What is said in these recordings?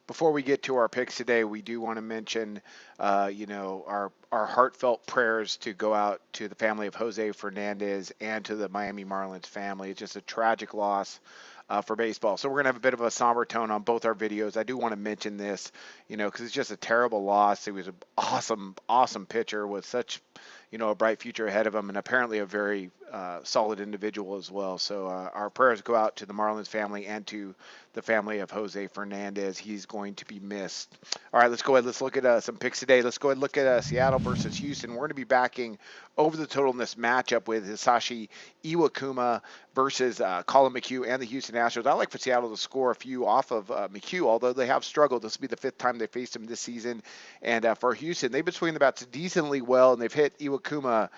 Before we get to our picks today, we do want to mention, our heartfelt prayers to go out to the family of Jose Fernandez and to the Miami Marlins family. It's just a tragic loss for baseball. So we're gonna have a bit of a somber tone on both our videos. I do want to mention this, because it's just a terrible loss. He was an awesome, awesome pitcher with such, a bright future ahead of him, and apparently a very solid individual as well. So our prayers go out to the Marlins family and to the family of Jose Fernandez. He's going to be missed. All right, let's go ahead. Let's look at some picks today. Let's go ahead and look at Seattle versus Houston. We're going to be backing over the total in this matchup with Hisashi Iwakuma versus Colin McHugh and the Houston Astros. I like for Seattle to score a few off of McHugh, although they have struggled. This will be the fifth time they faced him this season. And for Houston, they've been swinging the bats decently well, and they've hit Iwakuma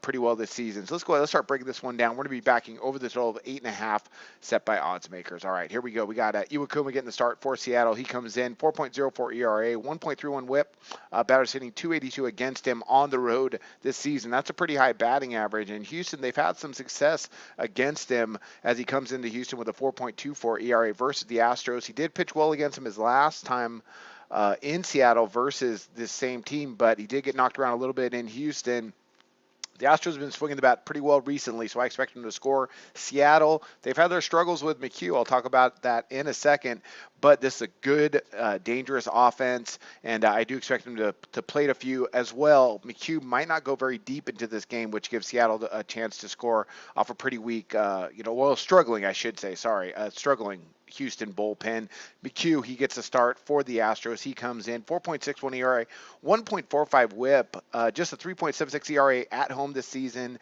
pretty well this season. So let's go ahead. Let's start breaking this one down. We're going to be backing over the total of 8.5 set by odds makers. All right, here we go. We got Iwakuma getting the start for Seattle. He comes in 4.04 ERA, 1.31 WHIP. Batters hitting 282 against him on the road this season. That's a pretty high batting average. In Houston, they've had some success against him as he comes into Houston with a 4.24 ERA versus the Astros. He did pitch well against him his last time in Seattle versus this same team, but he did get knocked around a little bit in Houston. The Astros have been swinging the bat pretty well recently, so I expect them to score. Seattle, they've had their struggles with McHugh. I'll talk about that in a second, but this is a good, dangerous offense, and I do expect them to plate a few as well. McHugh might not go very deep into this game, which gives Seattle a chance to score off a pretty weak, struggling, I should say, struggling Houston bullpen. McHugh, he gets a start for the Astros. He comes in 4.61 ERA, 1.45 WHIP, just a 3.76 ERA at home this season.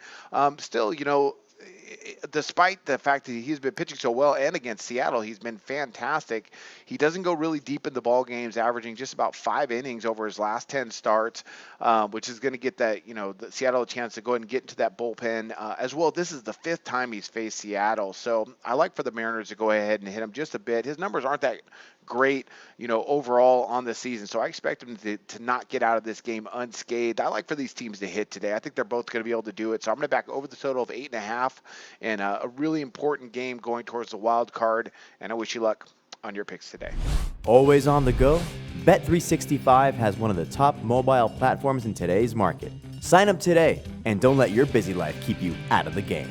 Still, despite the fact that he's been pitching so well and against Seattle, he's been fantastic. He doesn't go really deep in the ball games, averaging just about 5 innings over his last 10 starts, which is going to get the Seattle a chance to go ahead and get into that bullpen as well. This is the 5th time he's faced Seattle, so I like for the Mariners to go ahead and hit him just a bit. His numbers aren't that great, overall on the season, so I expect him to not get out of this game unscathed. I like for these teams to hit today. I think they're both going to be able to do it, so I'm going to back over the total of 8.5 and a really important game going towards the wild card, and I wish you luck on your picks today. Always on the go? Bet365 has one of the top mobile platforms in today's market. Sign up today and don't let your busy life keep you out of the game.